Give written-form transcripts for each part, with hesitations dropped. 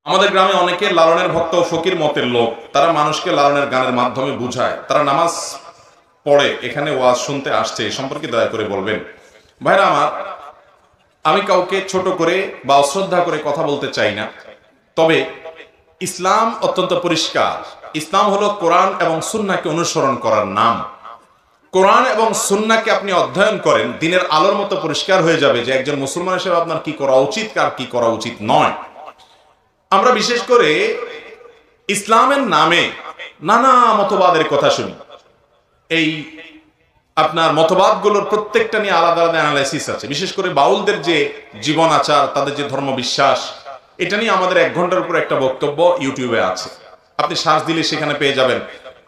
আমাদের গ্রামে অনেকে লালনের ভক্ত ও ফকির মতের লোক, তারা মানুষকে লালনের গানের মাধ্যমে বুঝায়। তারা নামাজ পড়ে, এখানে ওয়াজ শুনতে আসছে, এ সম্পর্কে দয়া করে বলবেন। ভাইরা আমার, আমি কাউকে ছোট করে বা অশ্রদ্ধা করে কথা বলতে চাই না, তবে ইসলাম অত্যন্ত পরিষ্কার। ইসলাম হলো কোরআন এবং সুন্নাহকে অনুসরণ করার নাম। কোরআন এবং সুন্নাহকে আপনি অধ্যয়ন করেন, দিনের আলোর মতো পরিষ্কার হয়ে যাবে যে একজন মুসলমান হিসেবে আপনার কি করা উচিত আর কি করা উচিত নয়। আমরা বিশেষ করে ইসলামের নামে নানা মতবাদের কথা শুনি। এই আপনার মতবাদগুলোর প্রত্যেকটা নিয়ে আলাদা আলাদা অ্যানালাইসিস আছে। বিশেষ করে বাউলদের যে জীবন আচার, তাদের যে ধর্ম বিশ্বাস, এটা নিয়ে আমাদের 1 ঘন্টার উপর একটা বক্তব্য ইউটিউবে আছে, আপনি সার্চ দিলে সেখানে পেয়ে যাবেন।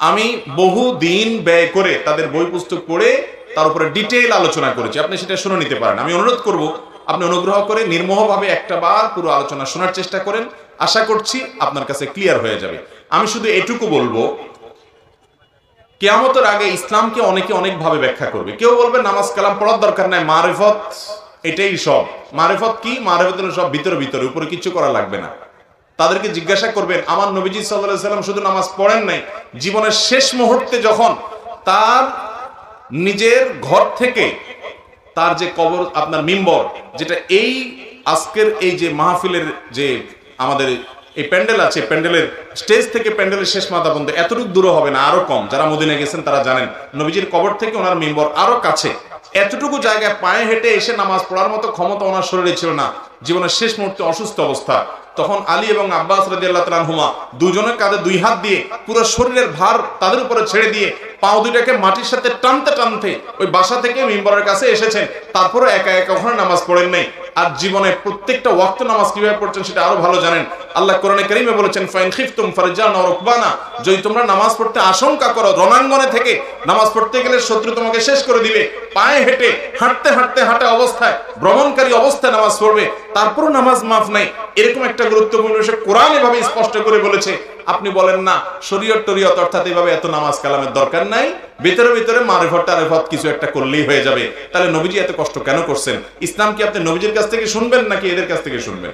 আমি বহু দিন ব্যয় করে তাদের বই পুস্তক পড়ে তার উপরে ডিটেইল আলোচনা করেছি, আপনি সেটা শুনে নিতে পারেন। আমি অনুরোধ করব, আপনি অনুগ্রহ করে নির্মোহভাবে একটা বার পুরো আলোচনা শোনার চেষ্টা করেন, আশা করছি আপনার কাছে ক্লিয়ার হয়ে যাবে। আমি শুধু এটুকু বলবো, কিয়ামতের আগে ইসলামকে অনেকে অনেকভাবে ব্যাখ্যা করবে। কেউ বলবে নামাজ কালাম পড়ার দরকার নাই, মারিফত এটাই সব। মারিফত কি? মারিফত হলো সব ভিতরে ভিতরে, উপরে কিছু করা লাগবে না। তাদেরকে জিজ্ঞাসা করবেন, আমার নবীজি সাল্লাল্লাহু আলাইহি সাল্লাম শুধু নামাজ পড়েন নাই, জীবনের শেষ মুহূর্তে যখন তার নিজের ঘর থেকে তার যে কবর, আপনার মিম্বর, যেটা এই আজকের এই যে মাহফিলের যে আমাদের এই প্যান্ডেল আছে, প্যান্ডেলের স্টেজ থেকে প্যান্ডেলের শেষ মাথা পর্যন্ত এতটুকু দূর হবে না, আরো কম। যারা মদিনা গেছেন তারা জানেন, নবীজির কবর থেকে ওনার মিম্বর আরো কাছে। এতটুকু জায়গায় পায়ে হেঁটে এসে নামাজ পড়ার মতো ক্ষমতা ওনার শরীরে ছিল না। জীবনের শেষ মুহূর্তে অসুস্থ অবস্থা, তখন আলী এবং আব্বাস রাদিয়াল্লাহু তাআলা আনহুমা দুজনের কাঁধে 2 হাত দিয়ে পুরো শরীরের ভার তাদের উপরে ছেড়ে দিয়ে পাও দুইটাকে মাটির সাথে টানতে টানতে ওই বাসা থেকে মিম্বরের কাছে এসেছেন। তারপরে একা একা ওখানে নামাজ পড়েন নাই। আর জীবনে প্রত্যেকটা ওয়াক্ত নামাজ কিভাবে পড়ছেন সেটা আরো ভালো জানেন। আল্লাহ কোরআনে কারীমে বলেছেন, ফাইন খিফতুম ফারজানা ওয়া রুকবানা, যদি তোমরা নামাজ পড়তে আশঙ্কা করো, রণাঙ্গনে থেকে নামাজ পড়তে গেলে শত্রু তোমাকে শেষ করে দিবে, পায়ে হেঁটে হাঁটতে হাঁটতে হাঁটা অবস্থায়, ভ্রমণকারী অবস্থায় নামাজ পড়বে, তারপরও নামাজ মাফ নাই। এরকম একটা গুরুত্বপূর্ণ বিষয় কোরআন এভাবে স্পষ্ট করে বলেছে। আপনি বলেন না শরীয়ত টরিয়ত, অর্থাৎ এইভাবে এত নামাজ কালামের দরকার নাই, ভিতরে ভিতরে মারিফত টারিফত কিছু একটা করলেই হয়ে যাবে। তাহলে নবীজি এত কষ্ট কেন করছেন? ইসলাম কি আপনি নবীজির কাছ থেকে শুনবেন নাকি এদের কাছ থেকে শুনবেন?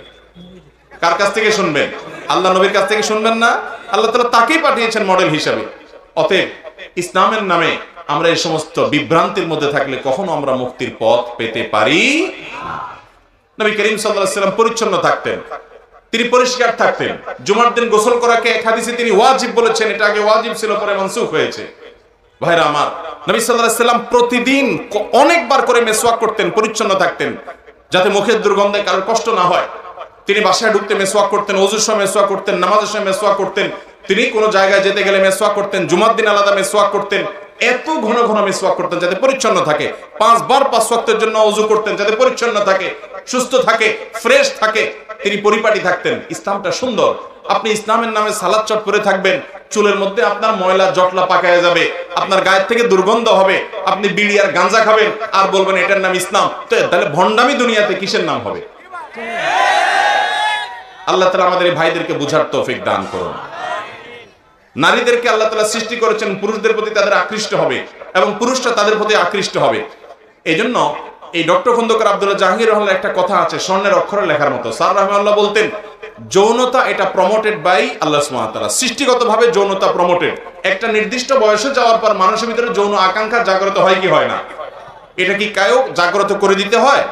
কার কাছ থেকে শুনবেন? আল্লাহ নবীর কাছ থেকে শুনবেন না? আল্লাহ তাআলা তাকেই পাঠিয়েছেন মডেল হিসাবে। অতএব ইসলামের নামে আমরা এই সমস্ত বিভ্রান্তির মধ্যে থাকলে কখনো আমরা মুক্তির পথ পেতে পারি না। নবী করিম সাল্লাল্লাহু আলাইহি ওয়াসাল্লাম পরিচ্ছন্ন থাকতেন, তিনি পরিষ্কার থাকতেন। জুমার দিন গোসল করাকে এক হাদিসে তিনি ওয়াজিব বলেছেন, এটা আগে ওয়াজিব ছিল, পরে মানসুখ হয়েছে। ভাইরা আমার, নবী সাল্লাল্লাহু আলাইহি ওয়াসাল্লাম প্রতিদিন অনেকবার করে মেসওয়াক করতেন, পরিচ্ছন্ন থাকতেন, যাতে মুখের দুর্গন্ধে কারোর কষ্ট না হয়। তিনি বাসায় ঢুকতে মেসওয়াক করতেন, ওযুর সময় মেসওয়াক করতেন, নামাজের সময় মেসওয়াক করতেন, তিনি কোনো জায়গায় যেতে গেলে মেসওয়াক করতেন, জুমার দিন আলাদা মেসওয়াক করতেন। এত ঘন ঘন মেসওয়াক করতেন যাতে পরিচ্ছন্ন থাকে। 5 বার 5 ওয়াক্তের জন্য ওযু করতেন যাতে পরিচ্ছন্ন থাকে, সুস্থ থাকে, ফ্রেশ থাকে, তিনি পরিপাটি থাকতেন। ইসলামটা সুন্দর। আপনি ইসলামের নামে সালাত চট পরে থাকবেন, চুলের মধ্যে আপনার ময়লা জটলা পাকায় যাবে, আপনার গায়ের থেকে দুর্গন্ধ হবে, আপনি বিড়ি আর গাঁজা খাবেন আর বলবেন এটার নাম ইসলাম। তো তাহলে ভণ্ডামি দুনিয়াতে কিসের নাম হবে? আল্লাহ তাআলা আমাদের এই ভাইদেরকে বুঝার তৌফিক দান করুন। নারীদেরকে আল্লাহ তাআলা সৃষ্টি করেছেন পুরুষদের প্রতি তাদের আকৃষ্ট হবে এবং পুরুষরা তাদের প্রতি আকৃষ্ট হবে। এই জন্য এই ডক্টর খন্দকার আব্দুল্লাহ জাহাঙ্গীর রহমানের একটা কথা আছে, স্বর্ণের অক্ষরে লেখার মতো। স্যার রাহমাতুল্লাহ বলতেন, যৌনতা এটা প্রমোটেড বাই আল্লাহ সুবহানাহু ওয়া তাআলা। সৃষ্টিগতভাবে যৌনতা প্রমোটেড। একটা নির্দিষ্ট বয়সে যাওয়ার পর মানুষের ভিতরে যৌন আকাঙ্ক্ষা জাগ্রত হয় কি হয় না? এটা কি কায়ক জাগ্রত করে দিতে হয়?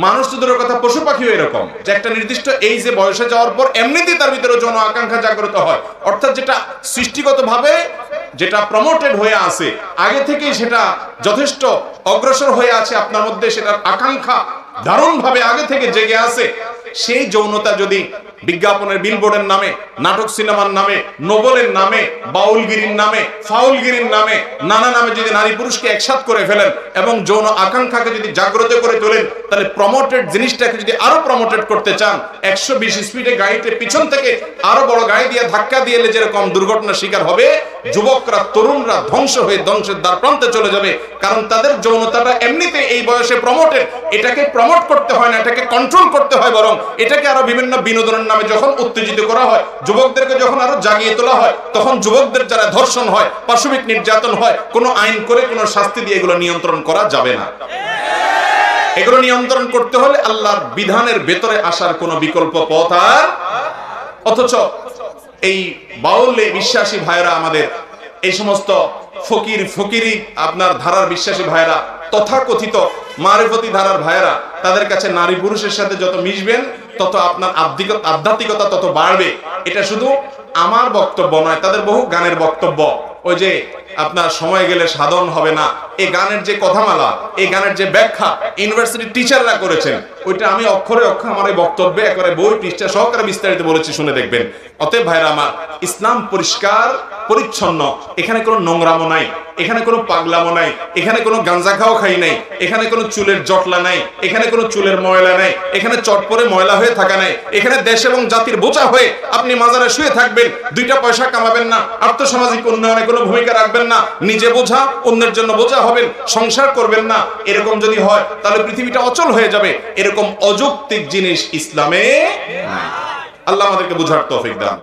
মানুষ তো দূরের কথা, পশু পাখিও এরকম, যে একটা নির্দিষ্ট এই যে বয়সে যাওয়ার পর এমনিতেই তার ভিতরে যৌন আকাঙ্ক্ষা জাগ্রত হয়। অর্থাৎ যেটা সৃষ্টিগতভাবে যেটা প্রমোটেড হয়ে আছে, আগে থেকেই সেটা যথেষ্ট অগ্রসর হয়ে আছে আপনার মধ্যে, সেটার আকাঙ্ক্ষা দারুণভাবে আগে থেকে জেগে আছে। সেই যৌনতা যদি বিজ্ঞাপনের বিলবোর্ডের নামে, নাটক সিনেমার নামে, নোবেলের নামে, বাউলগিরির নামে, ফাউলগিরির নামে, নানা নামে যদি নারী পুরুষকে একসাথ করে ফেলেন এবং যৌন আকাঙ্ক্ষাকে যদি জাগ্রত করে তোলেন, তাহলে প্রমোটেড জিনিসটাকে যদি আরো প্রমোটেড করতে চান, 120 স্পিডে গাড়িতে পিছন থেকে আরো বড় গাড়ি দিয়ে ধাক্কা দিয়ে যেরকম দুর্ঘটনার শিকার হবে, যুবকরা তরুণরা ধ্বংস হয়ে ধ্বংসের দ্বার প্রান্তে চলে যাবে। কারণ তাদের যৌনতাটা এমনিতে এই বয়সে প্রমোটেড। এটাকে প্রমোট করতে হয় না, এটাকে কন্ট্রোল করতে হয়। বরং এটাকে আরো বিভিন্ন বিনোদনের নামে যখন উত্তেজিত করা হয়, যুবকদেরকে যখন আরো জাগিয়ে তোলা হয়, তখন যুবকদের যারা ধর্ষণ হয়, পাশবিক নির্যাতন হয়, কোনো আইন করে কোনো শাস্তি দিয়ে এগুলো নিয়ন্ত্রণ করা যাবে না। এগুলো নিয়ন্ত্রণ করতে হলে আল্লাহর বিধানের ভেতরে আসার কোনো বিকল্প পথ আর অথচ এই বাউলে বিশ্বাসী ভাইরা আমাদের, এই সমস্ত ফকিরি আপনার ধারার বিশ্বাসী ভাইরা, তথাকথিত মারিফতি ধারার ভাইরা, তাদের কাছে নারী পুরুষের সাথে যত মিশবেন তত আপনার আধ্যাত্মিকতা তত বাড়বে। এটা শুধু আমার বক্তব্য নয়, তাদের বহু গানের বক্তব্য। ওই যে আপনার সময় গেলে সাধন হবে না, এই গানের যে কথামালা, এই গানের যে ব্যাখ্যা ইউনিভার্সিটির টিচাররা করেছেন, ওইটা আমি অক্ষরে অক্ষরে আমার এই বক্তব্যে একেবারে বই পৃষ্ঠা সহকারে বিস্তারিত বলেছি, শুনে দেখবেন। অতএব ভাইরা আমার, ইসলাম পরিষ্কার পরিচ্ছন্ন, এখানে কোনো নোংরামো নাই, এখানে কোনো পাগলামো নাই, এখানে কোনো গাঞ্জা খাও খাই নাই, এখানে কোনো চুলের জটলা নাই, এখানে কোনো চুলের ময়লা নাই, এখানে চটপরে ময়লা হয়ে থাকা নাই, এখানে দেশ এবং জাতির বোঝা হয়ে আপনি মাজারে শুয়ে থাকবেন, 2টা পয়সা কামাবেন না, আর্থসামাজিক উন্নয়নে কোনো ভূমিকা রাখবেন না, নিজে বোঝা অন্যের জন্য বোঝা হবেন, সংসার করবেন না। এরকম যদি হয় তাহলে পৃথিবীটা অচল হয়ে যাবে। এরকম অযৌক্তিক জিনিস ইসলামে নাই। আল্লাহ আমাদেরকে বুঝার তৌফিক দান।